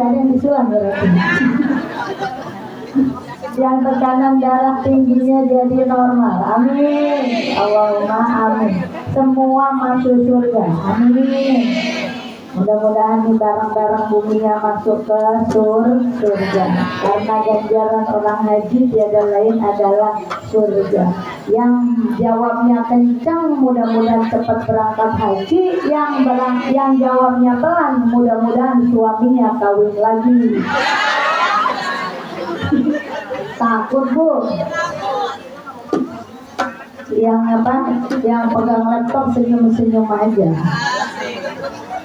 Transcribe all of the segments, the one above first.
ada yang disulam berarti. Yang tekanan darah tingginya jadi normal. Amin. Allahumma amin. Semua masuk surga. Amin. Mudah-mudahan nih barang-barang buminya masuk ke surga. Karena ganjaran orang haji tiada lain adalah surga. Yang jawabnya kencang mudah-mudahan cepat berangkat haji. Yang jawabnya pelan mudah-mudahan suaminya kawin lagi. Takut bu? Yang apa? Yang pegang laptop senyum-senyum aja.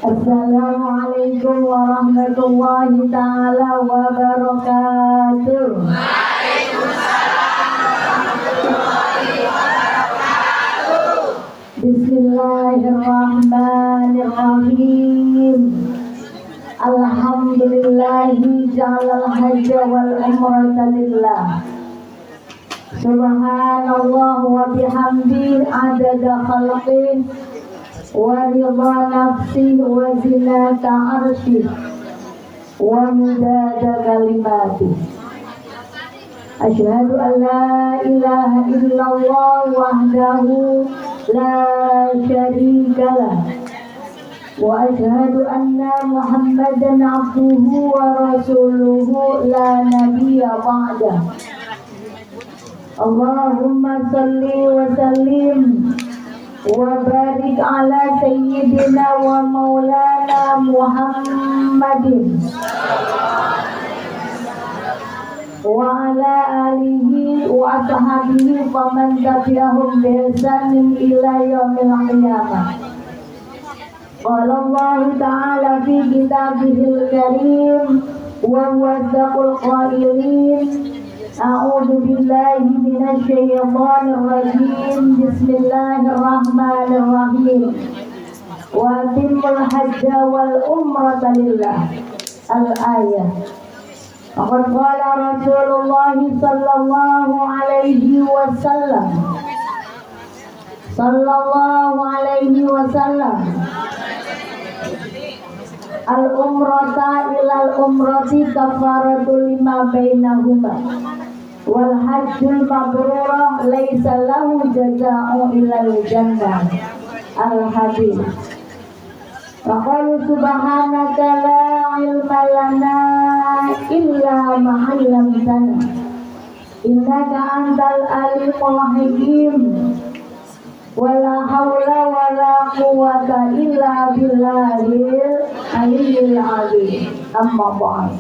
Assalamualaikum warahmatullahi ta'ala wabarakatuh. Bismillahirrahmanirrahim. Alhamdulillahi ja'alal hajja wal umrata lillah. Subhanallah wa bihamdi adada khalqih wa ridha nafsi wa zinata arsyih wa midada kalimati. Asyhadu an la ilaha illallah wahdahu la syarika lah wa asyhadu anna Muhammadan abduhu wa rasuluhu la nabiyya ba'dah. Allahumma salli wa sallim wa barik ala sayyidina wa maulana Muhammadin wa ala alihi wa ashabihi wa man tabi'ahum bi ihsanin ila yaumil qiyamah. Qala Allah ta'ala fi kitabihil karim wa huwa asdaqul qailin. A'udzu billahi minasy syaithanir rajim. Bismillahirrahmanirrahim. Wa atimul hajja wal umrata lillah. Al-ayah. Faqad qala Rasulullah sallallahu alaihi wasallam. Al-umrata ilal umrati kafaratul lima bainahuma wal hajjul mabrurah laisa lahu jazaa'u ilal jannah. Al-hadis. Wa qalu subhanaka la ilma lana illa ma 'allamtana innaka antal alimul hakim. Wala haula wala quwwata illa billahil aliyyil azim. Amma ba'd.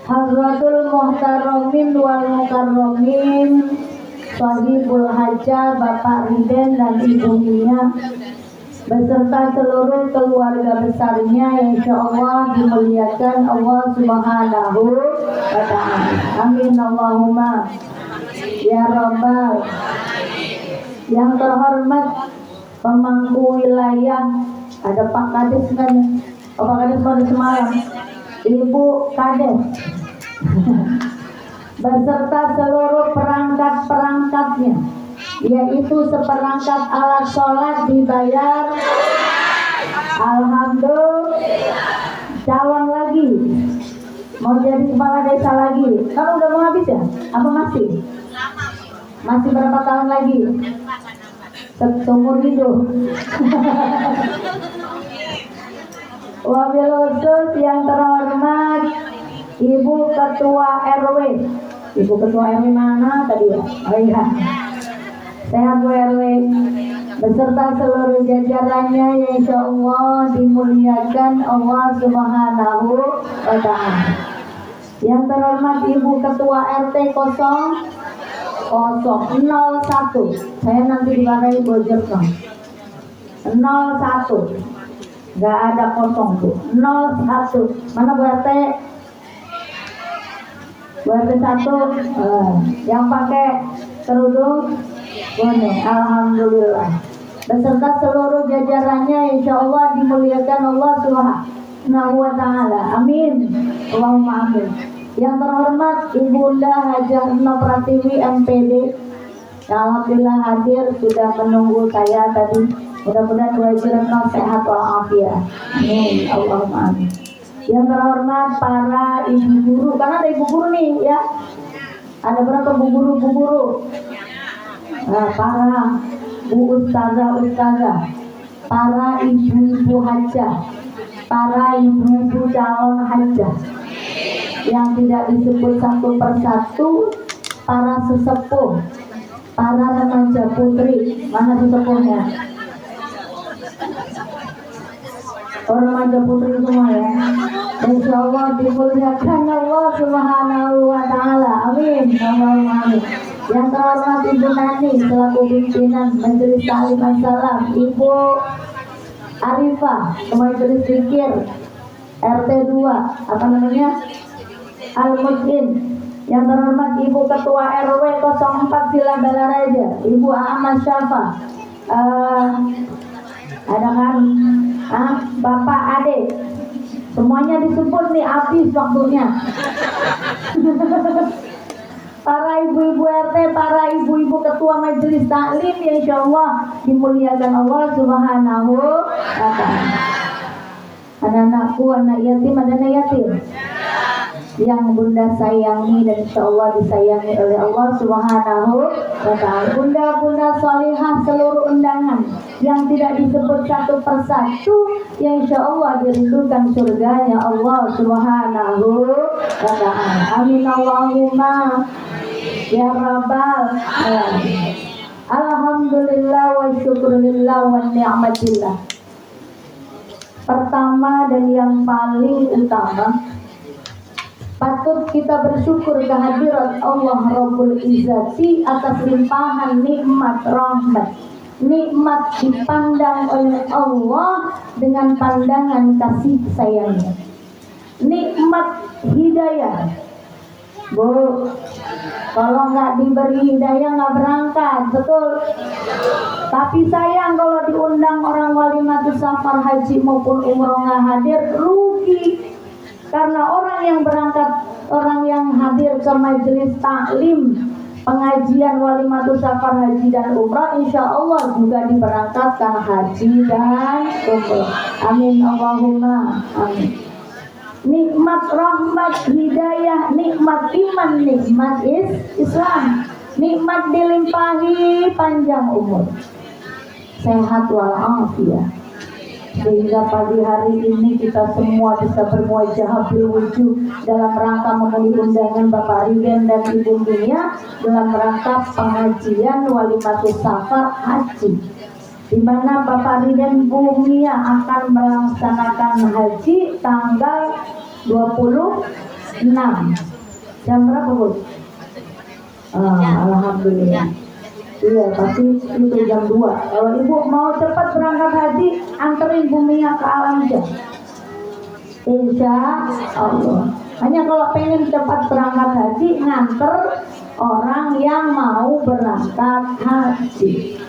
Hadratul muhtaramin wal mukarramin, sahibul hajjah Bapak Riden dan Ibu Mia beserta seluruh keluarga besarnya yang insyaallah dimuliakan Allah Subhanahu wa ta'ala. Amin Allahumma ya rabbal. Yang terhormat pemangku wilayah, ada Pak Kades kan? Pak Kades pada semalam, Ibu Kades beserta seluruh perangkat-perangkatnya, yaitu seperangkat alat sholat dibayar. Alhamdulillah. Calon lagi, mau jadi kepala desa lagi. Kamu udah mau habis ya? Apa masih? Masih berapa tahun lagi? Seumur hidup. Wabil khusus yang terhormat Ibu Ketua RW. Ibu Ketua RW mana tadi ya? Oh iya. Sehat Bu RW beserta seluruh jajarannya yang insyaallah dimuliakan Allah Subhanahu wa ta'ala. Yang terhormat Ibu Ketua RT 001. Saya nanti dimarahi Bojerno. 01. Gak ada kosong tuh. 01. Mana Bu RT? Bu RT 1. Yang pakai kerudung boleh. Alhamdulillah. Beserta seluruh jajarannya insyaallah dimuliakan Allah Subhanahu wa ta'ala. Amin. Allahumma amin. Yang terhormat Ibunda Hajah Retno Pratiwi MPD, alhamdulillah hadir, sudah menunggu saya tadi. Mudah-mudahan Bu Haji Retno sehat walafiat. Amin. Allahumma amin. Yang terhormat para ibu guru, karena ada ibu guru nih ya. Ada berapa bu guru? Nah, para bu ustazah, para ibu hajah, para ibu calon hajah yang tidak disebut satu persatu, para sesepuh, para remaja putri. Mana sesepuhnya? Remaja putri semua ya. Insya Allah dimuliakan Allah Subhanahu wa Ta'ala. Amin. Amin. Yang terhormat Ibu Nani selaku pimpinan Majelis Ta'lim As-Salam, Ibu Arifah Majelis Zikir RT 2 Al-Muslim. Yang terhormat Ibu Ketua RW 04 Villa Balaraja, Ibu Ahmad Syafa. Ada kan? Bapak Ade, semuanya disebut nih, habis waktunya. Para ibu-ibu RT, para ibu-ibu ketua majelis taklim, ya insya Allah dimuliakan Allah Subhanahu wa Ta'ala. Anak-anakku, anak yatim, ada anak yatim yang bunda sayangi dan insya Allah disayangi oleh Allah Subhanahu wa Ta'ala. Bunda-bunda salihah seluruh undangan yang tidak disebut satu persatu, yang insya Allah dirindukan surganya Allah Subhanahu wa Ta'ala. Amin Allahumma ya Rabbal alamin. Alhamdulillah wa syukurillah wa ni'matillah. Pertama dan yang paling utama, patut kita bersyukur kehadirat Allah Rabbul Izzati atas limpahan nikmat rahmat, nikmat dipandang oleh Allah dengan pandangan kasih sayangnya, nikmat hidayah. Bu, kalau nggak diberi hidayah nggak berangkat, betul? Tapi sayang kalau diundang orang walimatus safar haji maupun umroh nggak hadir, rugi. Karena orang yang berangkat, orang yang hadir ke majelis taklim, pengajian walimatus safar haji dan umrah, insya Allah juga diberangkatkan haji dan umrah. Amin Allahumma amin. Nikmat rahmat hidayah, nikmat iman, nikmat Islam, nikmat dilimpahi panjang umur, sehat walafiat, sehingga pagi hari ini kita semua bisa bermuajah berwujud dalam rangka memenuhi undangan Bapak Riden dan Ibu Mia dalam rangka pengajian walimatus safar haji, di mana Bapak Riden Bu Mia akan melaksanakan haji tanggal 26 jam berapa Bu? Alhamdulillah. Iya, pasti itu jam 2. Kalau Ibu mau cepat berangkat haji, anterin Bu Mia ke Alamja. Insya Allah. Hanya kalau pengen cepat berangkat haji, nganter orang yang mau berangkat haji.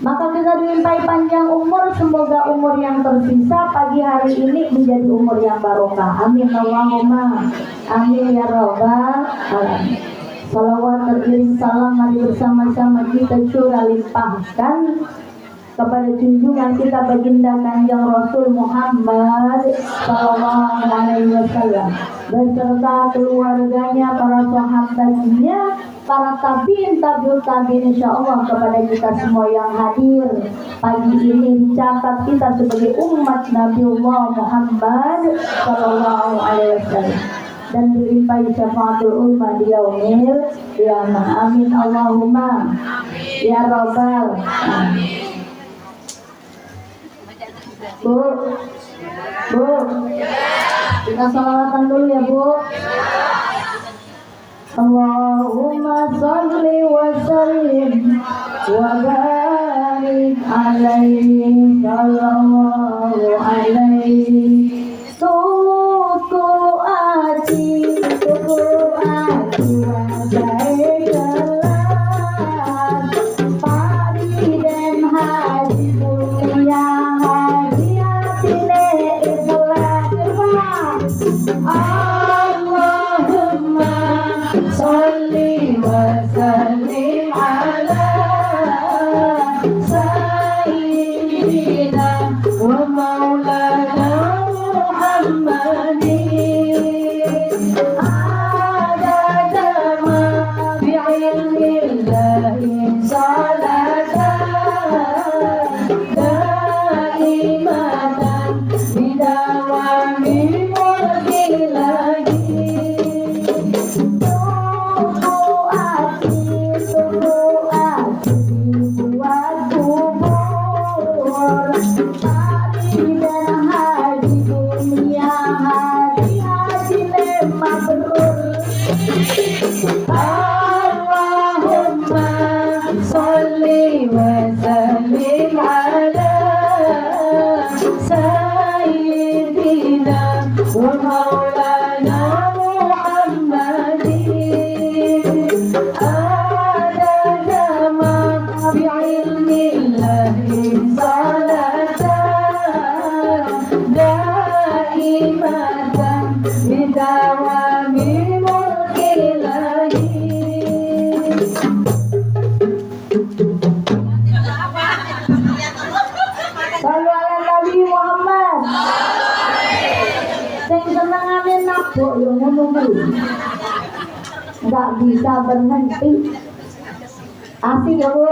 Maka kita dilimpahi panjang umur, semoga umur yang tersisa pagi hari ini menjadi umur yang barokah. Amin Allahumma amin ya Rabbal alamin. Salawat teriring salam mari bersama-sama kita curah limpahkan kepada junjungan kita baginda Kanjeng Rasul Muhammad sallallahu alaihi wasallam beserta keluarganya, para sahabatnya, para tabiin, tabiut tabiin, insyaallah kepada kita semua yang hadir pagi ini dicatat kita sebagai umat Nabiullah Muhammad sallallahu alaihi wasallam dan dilimpahi syafaatul ummah di yaumil qiyamah. Amin Allahumma ya Rabbal alamin. Bu, kita salawatan dulu ya Bu. Allahumma salli wa sallim wa barik alaihi sallallahu alaihi. Tuku ati wajai kelas pari dan haji mulia haji atine ikhlas. Allahumma salli wa sallim ala sayyidina wa maulana bidawami mulki lagi. Tunggu ati buat kubur. Hari dan hari dunia, hari mabrur. Allahumma sholli wa sallim ala sayyidina wa maulana Muhammadin adada ma bi'ilmillahi salatan daimatan bidawami mulki lagi. Sallu ala Nabi Muhammad. Sing senengane nabok yo ngono kuwi. Enggak bisa berhenti. Asik ya Bu.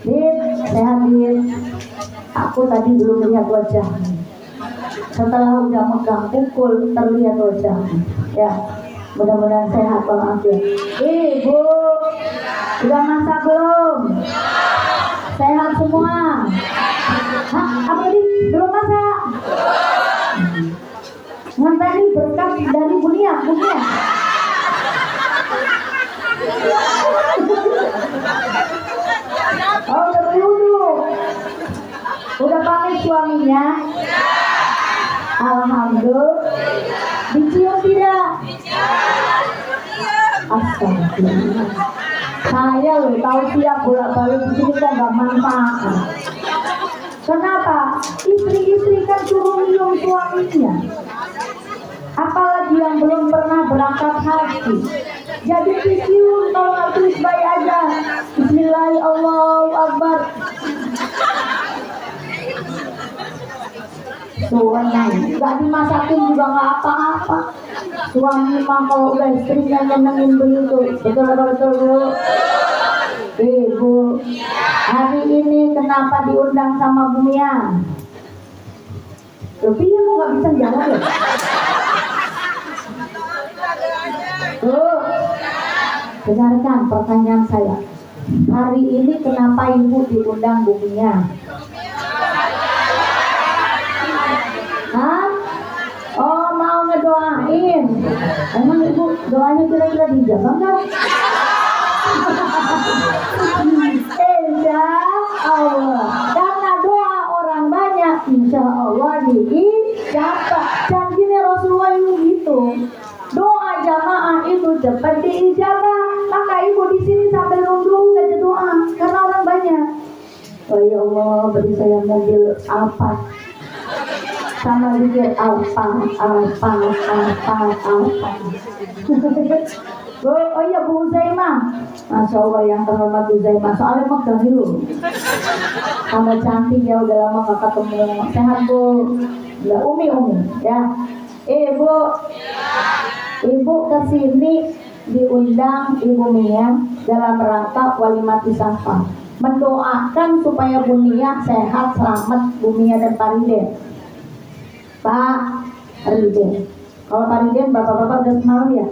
Din, sehat Din. Aku tadi belum lihat wajahmu. Setelah udah megang pukul terlihat wajahmu. Ya, mudah-mudahan sehat walafiat. Bu, sudah masak belum? Sehat semua? Hah, apa tadi? Belum masak? Ngenteni berkat dari Bunia. Oh, udah dulu. Udah pamit suaminya? Alhamdulillah. Dicium tidak? Astagfirullah. Saya loh tahu siap bolak-balik di sini kan gak manfaat. Kenapa? Istri-istri kan suruh minum suaminya. Apalagi yang belum pernah berangkat haji. Jadi dicium kalau nggak tulis baik aja. Bismillahirrahmanirrahim, Allahu Akbar. Suami nggak dimasakin juga nggak apa-apa. Suami mah kalau udah istrinya nyenengin begitu, betul Bu. Ibu, hari ini kenapa diundang sama Bu Mia? Tapi ya nggak bisa jawab ya. Tuh, dengarkan pertanyaan saya. Hari ini kenapa Ibu diundang Bu Mia? Hah? Oh, mau ngedoain. Emang Ibu doanya kira-kira dijawab nggak? Insya Allah. Karena doa orang banyak, insya Allah diijabah. Janjinya Rasulullah itu gitu. Doa jamaah itu cepat diijabah. Maka Ibu di sini sambil nunggu saja doa karena orang banyak. Oh ya Allah, beri saya mobil Alphard. Sama juga Alphard. Oh iya Bu Zaimah. Masya Allah yang terhormat Bu Zaimah. Soalnya megang dulu. Tambah cantik ya, udah lama gak ketemu. Sehat Bu. Ya, Umi ya. Ibu kesini diundang Ibu Mia dalam rangka Walimati Safa, mendoakan supaya Bu Mia sehat, selamat, Bu Mia dan Pak Riden. Pak Riden, kalau Pak Riden bapak-bapak udah semalam ya?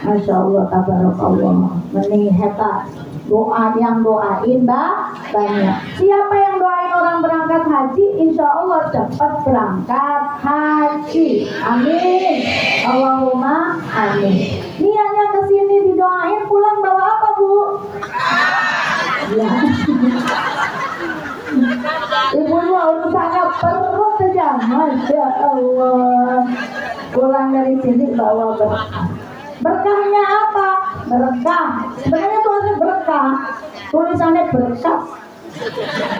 Masya Allah, tabarakallah, mending hebat. Doa yang doain banyak. Siapa yang doain orang berangkat haji, insya Allah cepat berangkat haji. Amin. Allahumma amin. Niatnya kesini didoain, pulang bawa apa Bu? Ya. Ibunya urusannya perut saja. Masya Allah. Pulang dari sini bawa berkah. Berkahnya apa? Berkah. Sebenarnya itu harus berkah. Tulisannya berkah.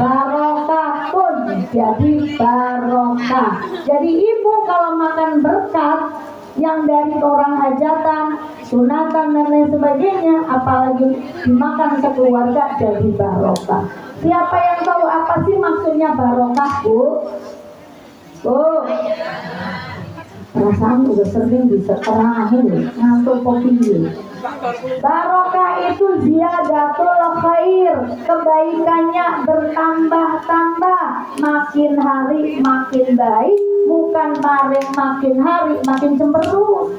Barokah pun jadi barokah. Jadi ibu kalau makan berkat yang dari orang hajatan, sunatan dan lain sebagainya, apalagi dimakan sekeluarga jadi barokah. Siapa yang tahu apa sih maksudnya barokah, Bu? Bu, perasaan udah sering diseterahin, ngantuk kopi. Barokah itu ziyadatul khair, kebaikannya bertambah-tambah. makin hari makin baik, bukan makin hari makin cemberut.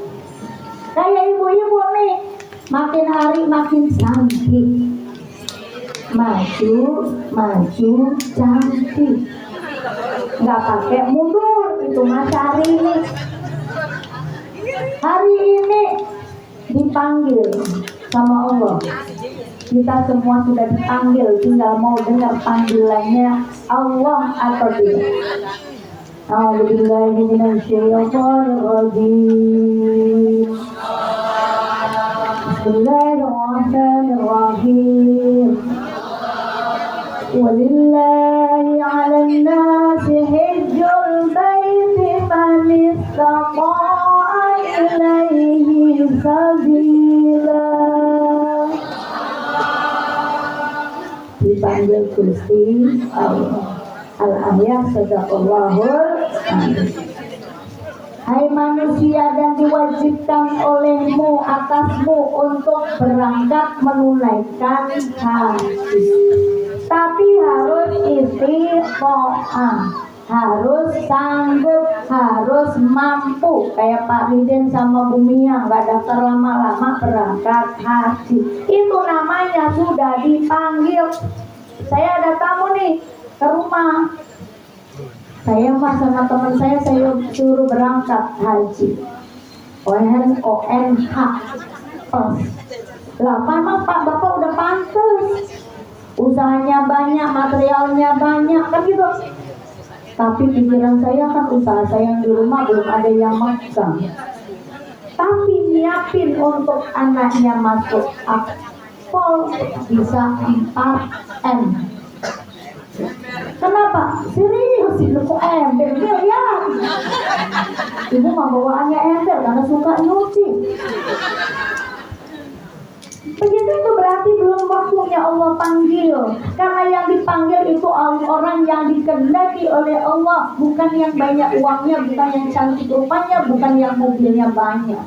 Kayak ibu-ibu nih, makin hari makin cantik, maju cantik, nggak pakai mundur. Itu Mas hari ini dipanggil sama Allah. Kita semua sudah dipanggil, tinggal mau dengar panggilannya Allah atau tidak. A'udzubillahi minasyaitonirrajim. Bismillahirrahmanirrahim. Walillahi 'alan nasi hajjul baiti man istata'a ilaihi sabila. Dipanggil Gusti Allah. Al-ayat sadaqallahul adzim. Hai manusia, dan diwajibkan olehmu atasmu untuk berangkat menunaikan haji. Tapi harus istiqomah, harus sanggup, harus mampu. Kayak Pak Ridin sama Bu Mia nggak daftar lama-lama berangkat haji. Itu namanya sudah dipanggil. Saya ada tamu nih ke rumah, saya sama teman saya suruh berangkat haji ONH lah. Memang Pak Bapak udah pantas, usahanya banyak, materialnya banyak kan gitu. Tapi pikiran saya kan usaha saya yang di rumah belum ada yang megang. Tapi nyiapin untuk anaknya masuk akpol bisa 4M. Kenapa? Serius itu kok ember ya? Ibu mah bawaannya ember karena suka nyuci. Begitu itu berarti belum waktunya Allah panggil. Karena yang dipanggil itu orang yang dikehendaki oleh Allah, bukan yang banyak uangnya, bukan yang cantik rupanya, bukan yang mobilnya banyak,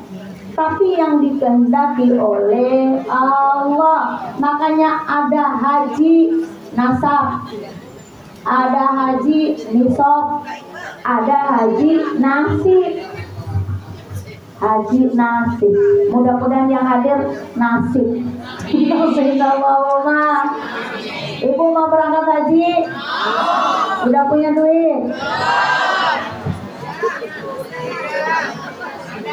tapi yang dikehendaki oleh Allah. Makanya ada haji nasab, ada haji nisab, ada haji nasib. Haji nasib, mudah-mudahan yang hadir nasib. Ibu mau berangkat haji? Udah punya duit?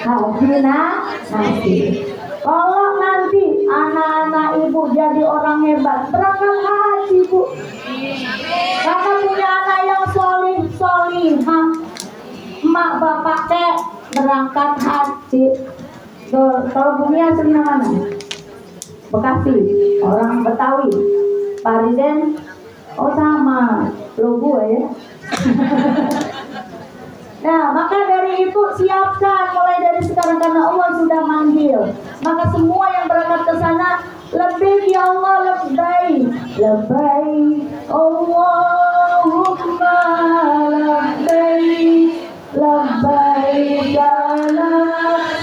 Haji nasib. Kalau nanti anak-anak ibu jadi orang hebat, berangkat haji bu. Karena punya anak yang solihah, emak bapak teh berangkat haji. Kalau bumi aslinya mana? Bekasi, orang Betawi. Pak Riden, oh sama, lo gue ya. Nah, maka dari itu siapkan mulai dari sekarang karena Allah sudah manggil. Maka semua yang berangkat ke sana, lebih ya Allah, lebih Allahumma labbaik la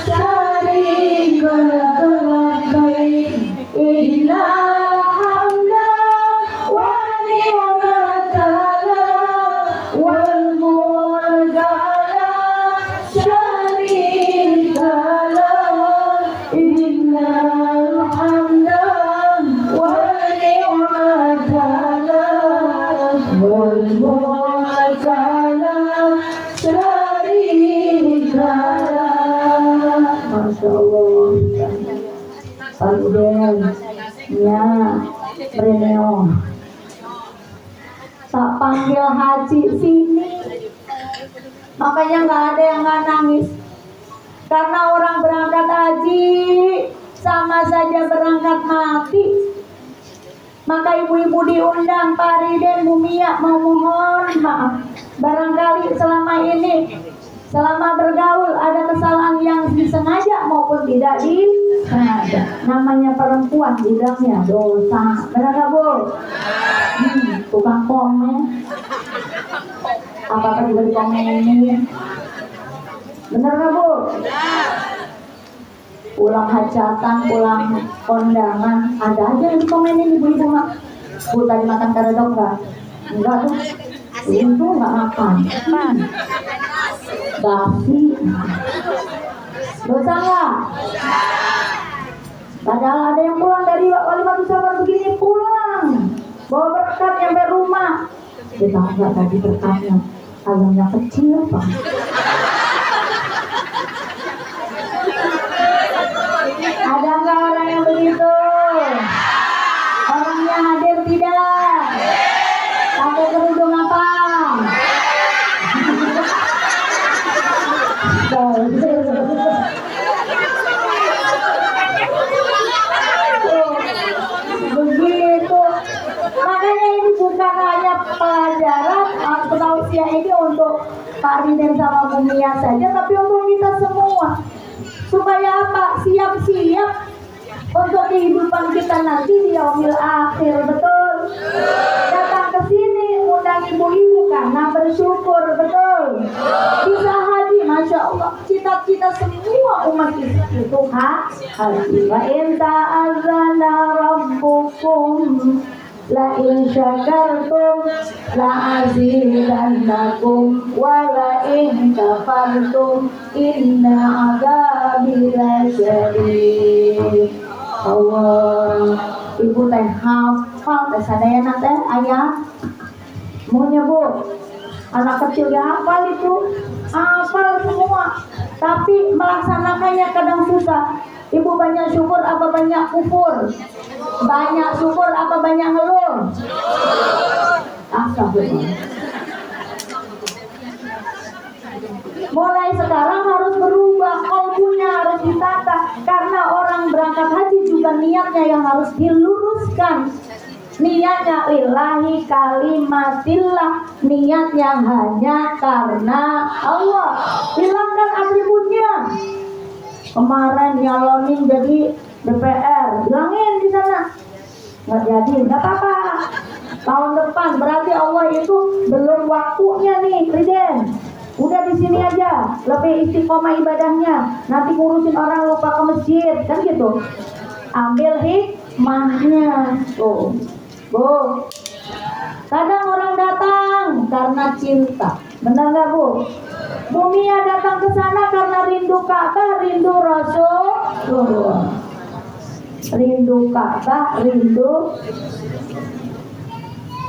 syarika lak innal hamda wa ni'mata wal mulka la syarika lak innal hamda wa ni'mata wal mulka la Masya Allah. Panggilnya Reneo, tak panggil haji sini. Makanya nggak ada yang nggak nangis. Karena orang berangkat haji sama saja berangkat mati. Maka ibu-ibu diundang, Pak Riden, Bu Mia, mohon maaf. Barangkali selama ini, selama bergaul ada kesalahan yang disengaja maupun tidak disengaja. Namanya perempuan bidangnya dosa. Benar nggak Bu? Tukang komen. Apa-apa juga dikomenin. Benar nggak Bu? Pulang hajatan, pulang kondangan, ada aja yang dikomenin ibu-ibu mah. Bu tadi makan karedok nggak? Enggak tuh. Itu nggak makan. Basi. Dosa nggak? Padahal ada yang pulang dari Walimatus Safar begini, pulang bawa berkat sampai rumah. Kita nggak tadi berkatnya, ayamnya kecil Pak. Ada nggak orang yang begitu? Orangnya hadir tidak? Pakai kerudung apa? Begitu. Makanya ini bukan hanya pelajaran atau tausiah ini untuk Pak Riden sama Bu Mia saja, tapi untuk kita semua. Supaya apa? Siap-siap untuk kehidupan kita nanti di yaumil akhir, betul? Datang ke sini undang ibu-ibu karena bersyukur, betul? Bisa haji, masya Allah. Cita-cita semua umat itu haji. Wa in ta'azzana rabbukum la in syakartum la azidannakum wa la in kafartum inna adzabi lasyadid. Allah, ibu teh hafal teh sadayana teh ayat. Maunya Bu, anak kecil ya hafal itu, hafal semua. Tapi melaksanakannya kadang susah. Ibu banyak syukur apa banyak kufur? Banyak syukur apa banyak ngeluh? Astagfirullah. Mulai sekarang harus berubah, kalbunya harus ditata. Karena orang berangkat haji juga niatnya yang harus diluruskan. Niatnya lillahi kalimatillah, niatnya hanya karena Allah. Hilangkan atributnya. Kemarin nyalonin jadi DPR, hilangin di sana. Nggak jadi, nggak apa-apa. Tahun depan berarti Allah itu belum waktunya nih, Riden. Udah di sini aja, lebih istiqomah ibadahnya. Nanti ngurusin orang lupa ke masjid, kan gitu. Ambil hikmahnya, tuh. Bu, kadang orang datang karena cinta, benar nggak Bu? Bu Mia datang ke sana karena rindu Ka'bah, rindu Rasulullah. Rindu Ka'bah, rindu.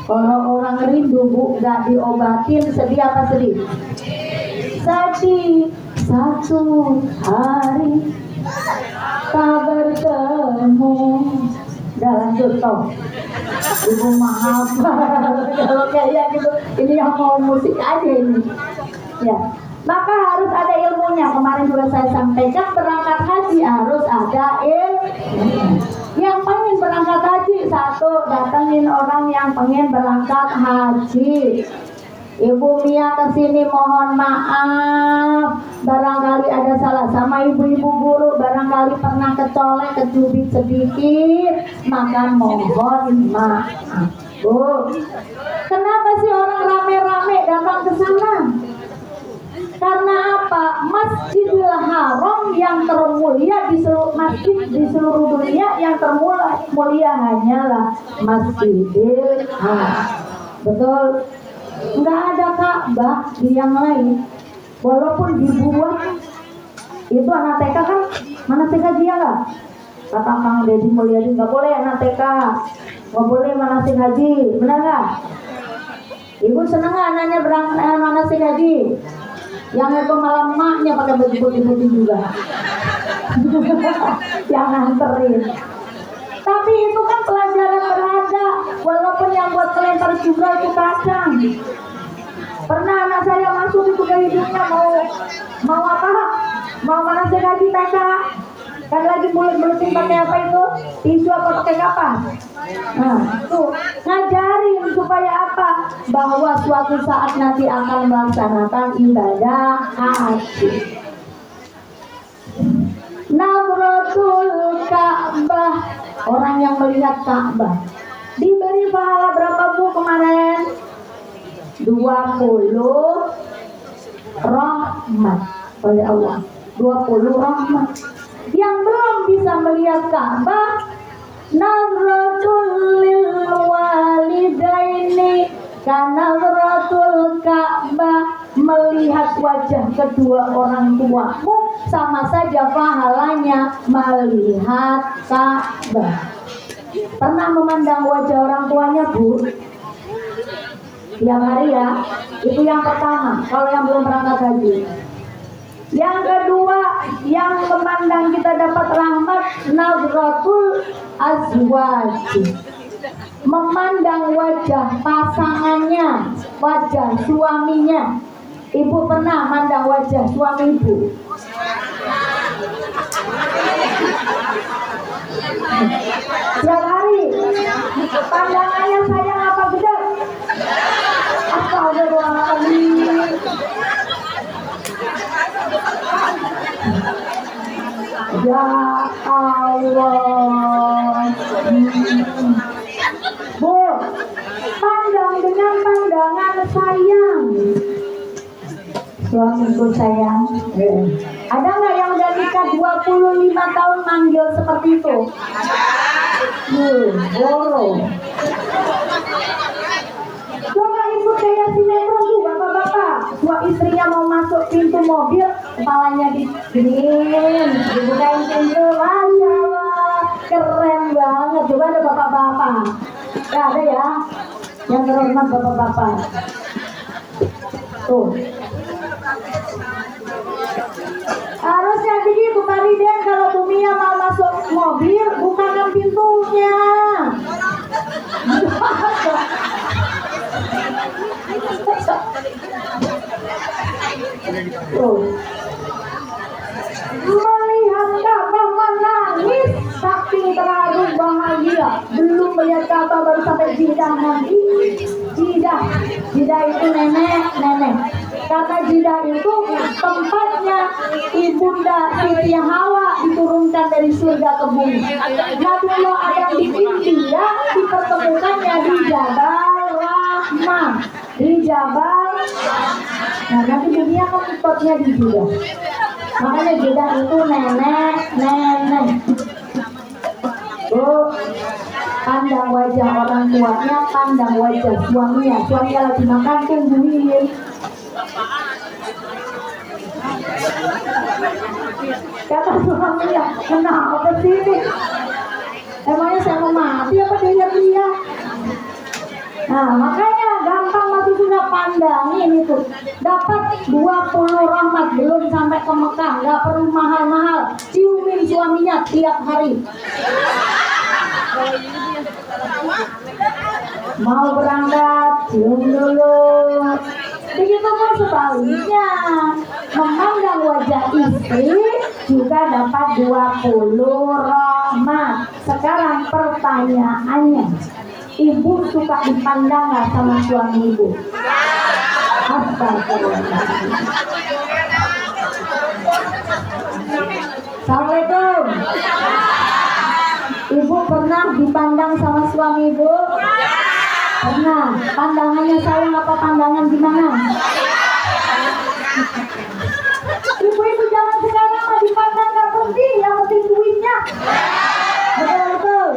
Kalau orang rindu Bu, nggak diobatin, sedih apa sedih? Sedih. Satu hari tak bertemu. Udah lanjut toh. Ibu maaf kalau kayak gitu, ini yang mau musik aja ini. Ya, maka harus ada ilmunya. Kemarin juga saya sampaikan, berangkat haji harus ada ilmu. Yang pengen berangkat haji, satu, datengin orang yang pengen berangkat haji. Ibu Mia kesini mohon maaf, barangkali ada salah sama ibu-ibu guru, barangkali pernah kecolek, kecubit sedikit, maka mohon maaf. Bu, kenapa sih orang rame-rame datang ke sana? Karena apa? Masjidil Haram yang termulia di seluruh masjid di seluruh dunia, yang termulia hanyalah Masjidil Haram. Betul? Nggak ada Ka'bah di yang lain. Walaupun dibuat itu anak TK kan, mana TK dia nggak? Kata Kang Deddy Mulyadi, nggak boleh anak TK, nggak boleh manasik haji, benar nggak? Ibu seneng nggak anaknya berangkat manasik haji? Yang itu malam maknya pakai baju putih-putih juga. Yang nganterin. Tapi itu kan pelajaran berharga. Walaupun yang buat kelempar juga itu kacang. Pernah anak saya masuk itu ke hidungnya mau apa? Mau manasik haji TK. Kan lagi bulet-buletin pakai apa itu? Tisu apa pakai kapas? Nah, tuh ngajarin supaya apa? Bahwa suatu saat nanti akan melaksanakan ibadah haji. Nazratul Ka'bah, orang yang melihat Ka'bah diberi pahala berapa Bu kemarin? 20 rahmat oleh Allah. 20 rahmat. Yang belum bisa melihat Ka'bah, nazratul lil walidaini kanazratul Ka'bah, melihat wajah kedua orang tuamu sama saja pahalanya melihat Ka'bah. Pernah memandang wajah orang tuanya, Bu? Tiap hari ya. Itu yang pertama, kalau yang belum berangkat haji. Yang kedua, yang memandang kita dapat rahmat, nazratul azwaj, memandang wajah pasangannya, wajah suaminya. Ibu pernah mandang wajah suami ibu? Tiap hari. Pandangannya sayang apa gedek? Astagfirullahaladzim. Ya Allah. Bu, pandang dengan pandangan sayang. Suamiku sayang. Ada nggak yang udah nikah 25 tahun manggil seperti itu? Boro. Coba ikut kayak sinetron tuh, bapak-bapak. Dua istrinya mau masuk pintu mobil, kepalanya diginiin, dibukain pintu. Masya Allah, keren banget. Coba ada bapak-bapak. Ya ada ya, yang terhormat bapak-bapak. Tuh. Harusnya begitu Pak Riden, kalau Bumia mau masuk mobil, bukakan pintunya. Melihat Ka'bah menangis saking terharu bahagia. Belum melihat Ka'bah baru sampai jidah nanti. Jidah itu nenek. Karena jidah itu tempatnya ibunda Siti Hawa diturunkan dari surga ke bumi. Nabiullah Adam di India dipertemukannya di Jabal Rahmah. Di Jabal. Nah nanti dunia kan ikutnya di jidah. Makanya jidah itu nenek. Pandang wajah orang tuanya, pandang wajah suaminya. Suaminya lagi makan, tungguin. Kata suaminya, kenapa sih? Emangnya saya mau mati apa dia? Nah makanya gampang masuk surga, pandangin itu. Dapat 20 rahmat, belum sampai ke Mekah, gak perlu mahal-mahal. Ciumin suaminya tiap hari. Mau berangkat, cium dulu. Begitu pun sebaliknya, memandang wajah istri juga dapat 20 rahmat. Sekarang pertanyaannya, ibu suka dipandang gak sama suami ibu? Astagfirullahaladzim. Assalamualaikum. Ibu pernah dipandang sama suami ibu? Pernah. Pandangannya sayang apa pandangan gimana? Ibu-ibu zaman sekarang mah dipandang gak penting, yang penting duitnya. Betul.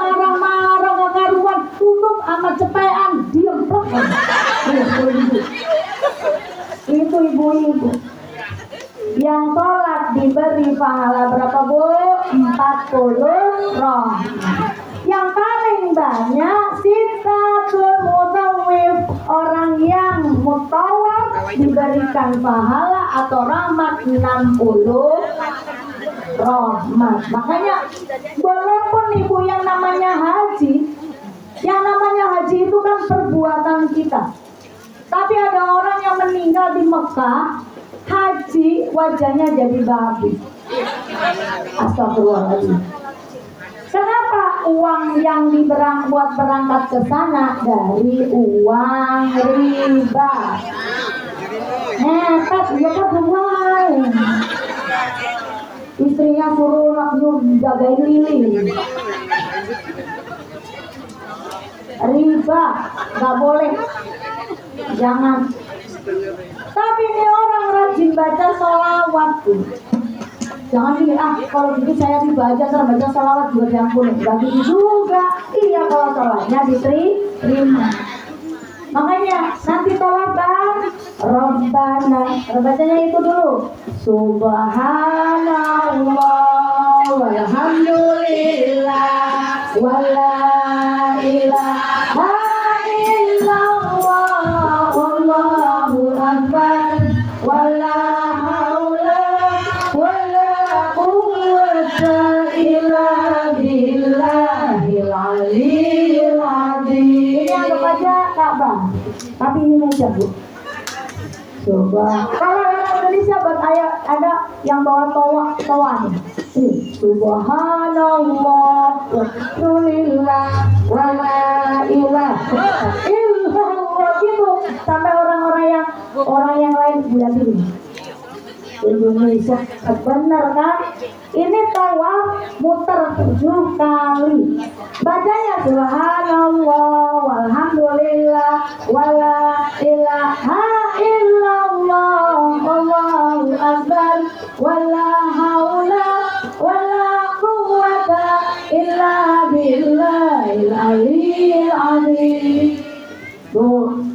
Marah-marah gak karuan, tutup sama cepean, diem plek. Itu ibu-ibu. Yang sholat diberi pahala berapa, Bu? 40 rahmat. Yang paling banyak sitatul mutawif, orang yang mutawaf diberikan pahala atau rahmat 60 rahmat. Makanya walaupun ibu yang namanya haji itu kan perbuatan kita. Tapi ada orang yang meninggal di Mekah, haji wajahnya jadi babi. Astagfirullahaladzim. Kenapa uang yang buat berangkat ke sana dari uang riba? Nekat dia kan uang. Istrinya suruh jagain lilin. Riba nggak boleh, jangan. Tapi ini orang rajin baca sholawat tuh. Jangan gini, kalau gitu saya riba aja, saya baca sholawat juga diampuni. Gak gitu juga. Iya, kalau sholatnya diterima. Makanya nanti tolak bang Rabbana, bacanya itu dulu Subhanallah walhamdulillah wala ilaha illallah Allahu akbar wala haula wala quwwata illa billahil aliyyil azim. Ini anggap aja Ka'bah, tapi ini meja Bu. Coba kalau orang Indonesia buat ayat ada yang bawa toa nih. Subhanallah walhamdulillah wala ilaha illallah gitu sampai orang yang lain bilang gini. Indonesia benar kan? Ini tawaf muter 7 kali. Bacanya subhanallah walhamdulillah wala ilaha illallah Allahu akbar wala haula wala quwwata illa billahil aliyyil azim. Tuh,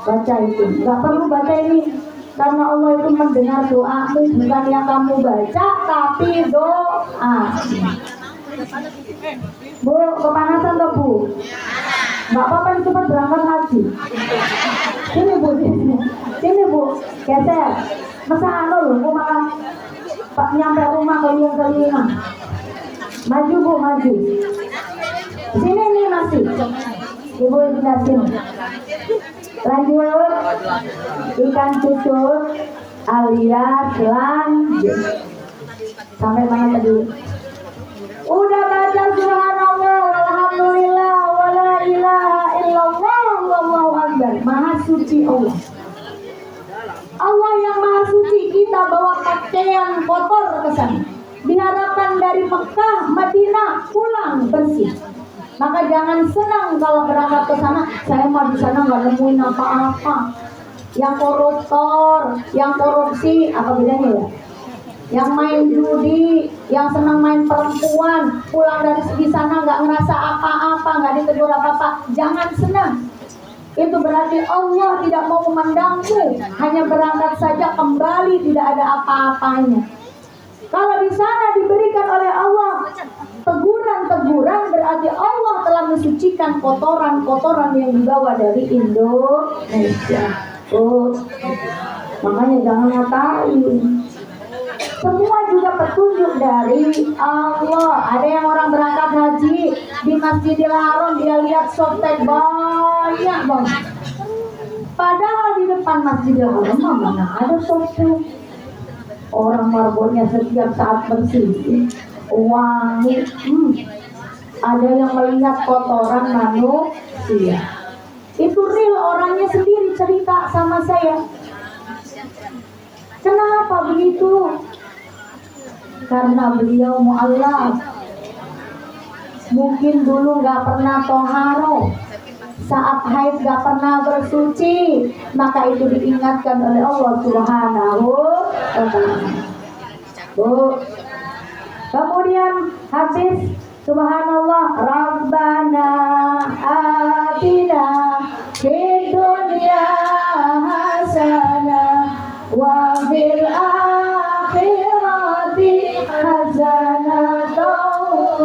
baca itu. Enggak perlu baca ini. Karena Allah itu mendengar doamu, bukan yang kamu baca, tapi doa. Bu, kepanasan toh Bu? Nggak apa-apa, cepat berangkat haji. Sini Bu, sini Bu, geser. Masa loh, mau makan Pak nyampe rumah keliling-keliling. Maju Bu, maju. Sini nih masih. Ibu sudah sini. Lanjut ikan cucut alias lanjut sampai mana tadi? Udah baca subhanallah walhamdulillah wala ilaha illallah wallahu akbar. Maha suci Allah. Allah yang maha suci, kita bawa pakaian kotor ke sana. Diharapkan dari Mekah, Madinah pulang bersih. Maka jangan senang kalau berangkat ke sana. Saya mau di sana nggak nemuin apa-apa. Yang koruptor, yang korupsi, apa bedanya ya? Yang main judi, yang senang main perempuan, pulang dari di sana nggak ngerasa apa-apa, nggak ditegur apa-apa. Jangan senang. Itu berarti Allah tidak mau memandangmu. Hanya berangkat saja, kembali tidak ada apa-apanya. Kalau di sana diberikan oleh Allah teguran-teguran, berarti Allah telah mensucikan kotoran-kotoran yang dibawa dari Indonesia. Oh, makanya jangan ngatain. Semua juga petunjuk dari Allah. Ada yang orang berangkat haji di Masjidil Haram, dia lihat softtek banyak banget. Padahal di depan Masjidil Haram mana ada softtek. Orang marbotnya setiap saat bersih, wangi. Ada yang melihat kotoran manusia. Itu real, orangnya sendiri cerita sama saya. Kenapa begitu? Karena beliau mu'allaf. Mungkin dulu nggak pernah toharo. Saat haid gak pernah bersuci, maka itu diingatkan oleh Allah Subhanahu wa ta'ala. Bu. Kemudian habis subhanallah, Rabbana atina fid dunya hasanah wa fil akhirati hasanah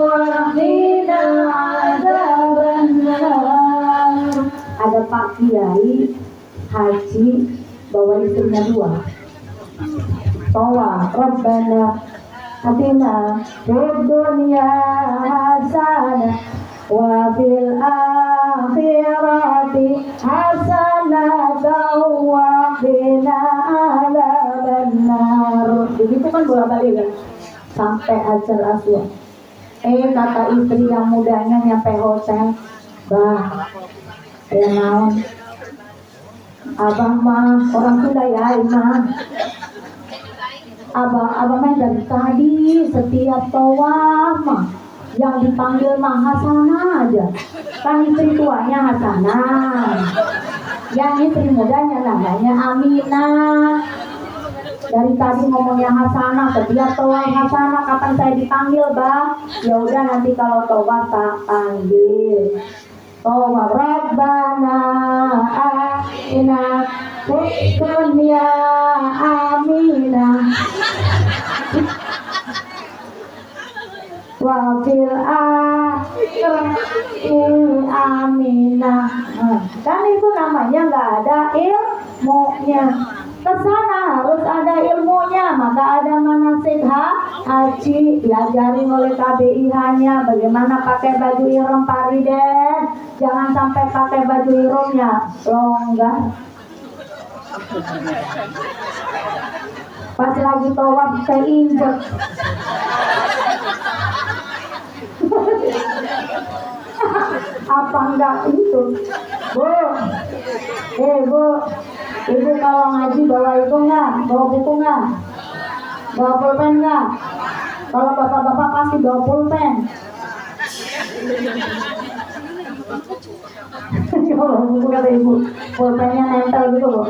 wa qina adzabannar. Ada Pak Kiai haji bawa istrinya 2. Tawaf Rabbana atina fid dunya hasanah wa fil akhirati hasanah wa qina adzabannar. Begitu kan bolak-balik kan sampai Hajar Aswad. Kata istri yang mudanya nyampe hotel, bah, ya naon, abang mah orang Sunda ya imam. Abang mah dari tadi setiap tawaf mah yang dipanggil mah Hasanah aja. Kan istri tuanya Hasanah, yang istri mudanya namanya Aminah. Dari tadi ngomongnya Hasanah, setiap tawaf Hasanah. Kapan saya dipanggil bang? Ya udah nanti kalau tawaf tak panggil. tawab. Rabbana atina fid dunya aminah wa fil akhirati aminah. Kan itu namanya nggak ada ilmunya. Kesana harus ada ilmunya, maka ada manasik haji, diajarin oleh KBIH-nya bagaimana pakai baju ihram pariden. Jangan sampai pakai baju ihramnya longgar. Pas lagi tawaf keinjek. Apa enggak itu? Bu, Bu, ibu kalau ngaji bawa itu enggak? Bawa buku enggak? Bawa pulpen enggak? Kalau bapak-bapak pasti bawa pulpen. Kalau buku kata ibu, pulpennya nempel gitu Bu.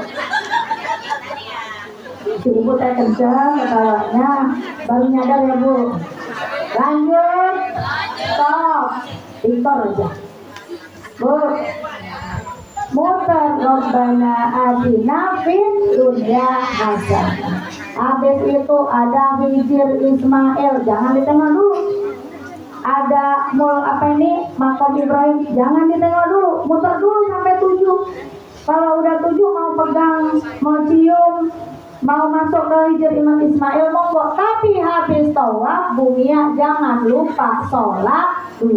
Si ibu teh kencang ketawanya, baru nyadar ya Bu. Lanjut, stop, tikor aja. Bu, muter Rabbana atina fid dunya hasanah. Habis itu ada Hijir Ismail, jangan ditengok dulu. Ada makam Ibrahim, jangan ditengok dulu, muter dulu sampai 7. Kalau udah 7 mau pegang, mau cium, mau masuk ke Hijir Imam Ismail monggo. Tapi habis tawaf Bumia jangan lupa sholat 2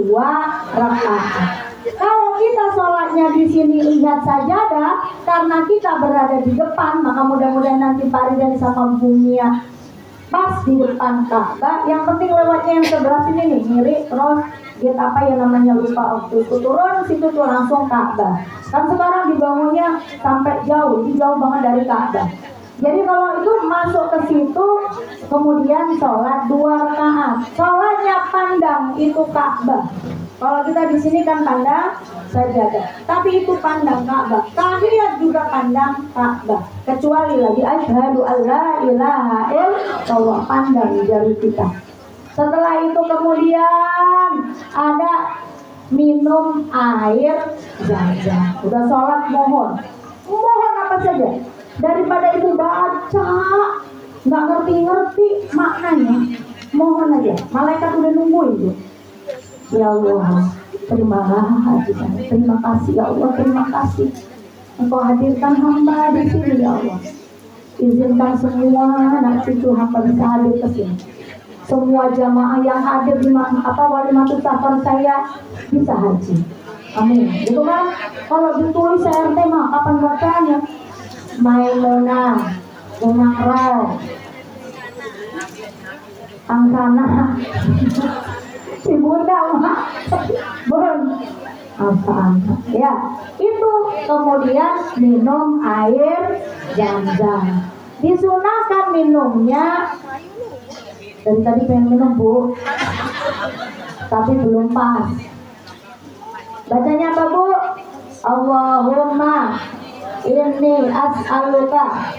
rakaat. Kalau kita sholatnya di sini lihat sajadah, karena kita berada di depan, maka mudah-mudahan nanti Farida sama Bumia pas di depan Ka'bah. Yang penting lewatnya yang sebelah sini nih, ngiri terus gate apa ya namanya lupa waktu itu, turun situ tuh langsung Ka'bah. Kan sekarang dibangunnya sampai jauh banget dari Ka'bah. Jadi kalau itu masuk ke situ, kemudian sholat 2 rakaat. Sholatnya pandang itu Ka'bah. Kalau kita di sini kan pandang sajadah, tapi itu pandang Ka'bah. Tahiyat juga pandang Ka'bah. Kecuali lagi asyhadu alla ilaha illallah, pandang jari kita. Setelah itu kemudian ada minum air zam-zam. Udah sholat mohon apa saja. Daripada itu baca nggak ngerti maknanya, mohon aja. Malaikat udah nungguin tuh. Ya Allah, terima kasih ya Allah, terima kasih. Engkau hadirkan hamba di sini ya Allah. Izinkan semua anak cucu hamba bisa hadir ke sini. Semua jamaah yang hadir di walimatul safar saya bisa haji. Amin. Gitu kan? Kalau ditulis RT mah kapan bacanya? Mailona, Umakro, Angsana, si Bunda mah, Bun, apa-apa. Ya, itu kemudian minum air zam-zam. Disunahkan minumnya. Dari tadi pengen minum Bu, tapi belum pas. Bacanya apa Bu? Allahumma inni as'aluka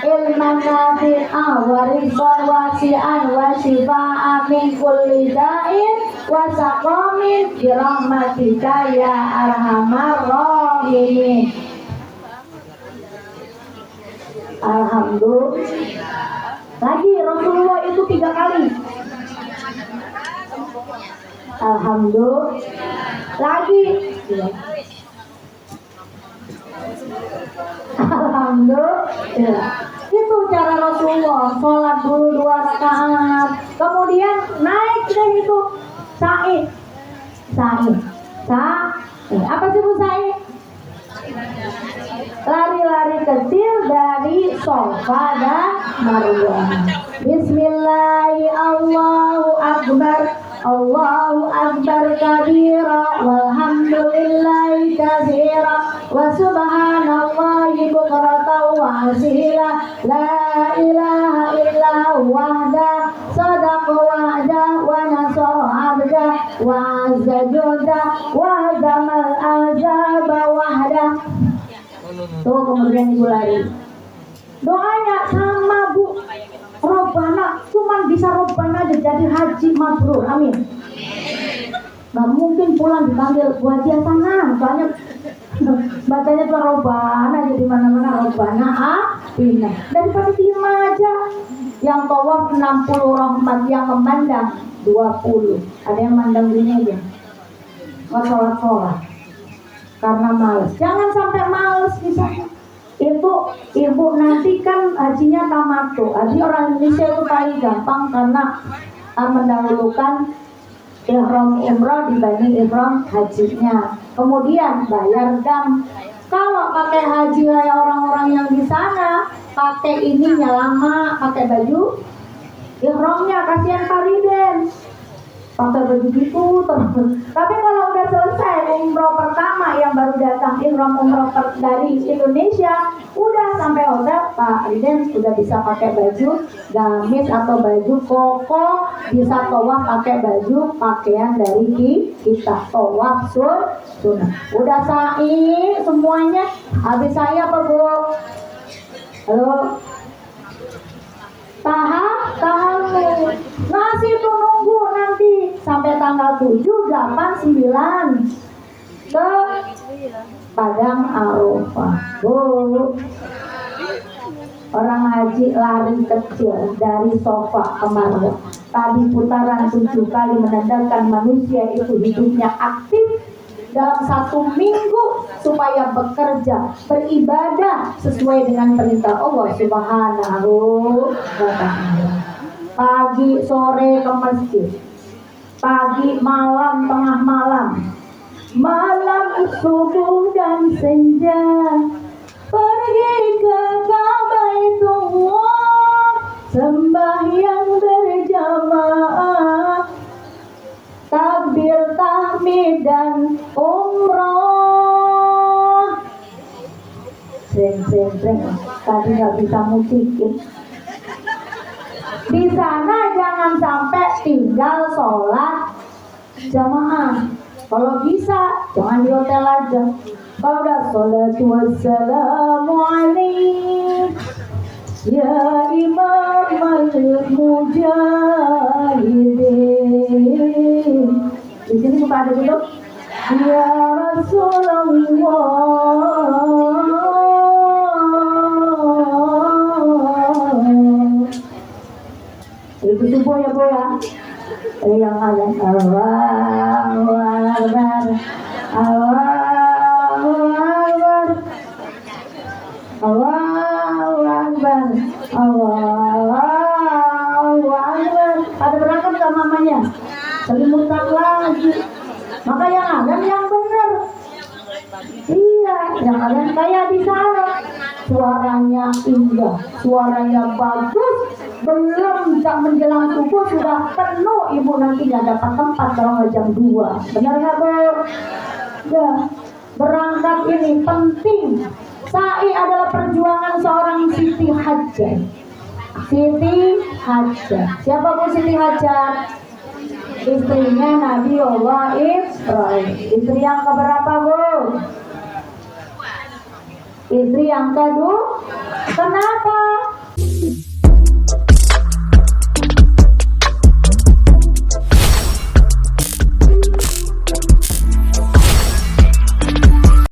ilman nafi'an wa rizqan wasi'an wa shifa'an min kulli da'in wa saqamin bi rahmatika ya arhamar rahimin. Alhamdulillah. Lagi Rasulullah itu 3 kali. Alhamdulillah. Lagi. Alhamdulillah. Itu cara Rasulullah. Sholat dulu 2 rakaat. Kemudian naik dan itu sa'i. Apa sih Bu sa'i? Lari-lari kecil dari Safa dan Marwah. Bismillahi Allahu akbar kabira walhamdulillahi katsira wa subhanallahi bukratan wa asila la ilaha illa wahda sadaqa wa'da wa nasara 'abda wa azza junda wa zamal azaba wahda. Tuh kemudian ibu lari. Doanya sama Bu. Robbana, cuman bisa Robbana jadi haji mabrur. Amin. Nggak mungkin pulang dipanggil buat dia sana, soalnya bacanya tuh robana, jadi mana-mana robana pindah. Daripada diem aja. Yang tawaf 60 rahmat, yang memandang 20. Ada yang mandang gini aja, nggak sholat karena males. Jangan sampai males bisa. Itu ibu nanti kan hajinya tamato. Haji orang Indonesia itu paling gampang karena mendahulukan ihram umrah dibanding ihram hajinya. Kemudian bayar dam. Kalau pakai haji kayak orang-orang yang di sana, pakai ininya lama, pakai baju ihramnya, kasihan Fariden. Pakai baju gitu terus. Tapi kalau udah selesai umroh pertama yang baru datang ihram umroh dari Indonesia, udah sampai hotel, Pak Riden sudah bisa pakai baju gamis atau baju koko, bisa tawaf pakai baju pakaian dari kita, tawaf sunnah. Udah sa'i semuanya. Habis saya apa Bu? Halo. Tahan masih tuh nunggu nanti sampai tanggal 7, 8, 9 ke Padang Arafah. Orang haji lari kecil dari sofa ke marwah. Tadi putaran 7 kali menandakan manusia itu hidupnya aktif dalam 1 minggu supaya bekerja, beribadah sesuai dengan perintah Allah Subhanahu wa ta'ala. Pagi sore ke masjid, pagi malam tengah malam, malam subuh dan senja, pergi ke Baitullah, sembahyang berjamaah, takbir tahmid dan umroh. Sering tadi nggak bisa musikin. Di sana jangan sampai tinggal sholat jamaah. Kalau bisa jangan di hotel aja. Kalau udah sholatu wassalamu alaik ya imam al-mujahidin. Di sini suka ada duduk. Ya Rasulullah. Itu subuh ya Bu ya. Yang ada Allahu Akbar, Allahu Akbar, Allahu Akbar, Allahu Akbar. Ada berangkat sama mamanya, selimutan lagi. Maka yang ada yang benar. Iya, yang ada kayak di sana. Suaranya indah, suaranya bagus. Belum jam menjelang subuh sudah penuh, ibu nanti nggak dapat tempat kalau nggak jam 2. Benar nggak Bu? Ya, berangkat ini penting. Sa'i adalah perjuangan seorang Siti Hajar. Siti Hajar. Siapa Bu Siti Hajar? Istrinya Nabi Allah Ibrahim. Istri yang keberapa Bu? Istri yang kedua. Kenapa?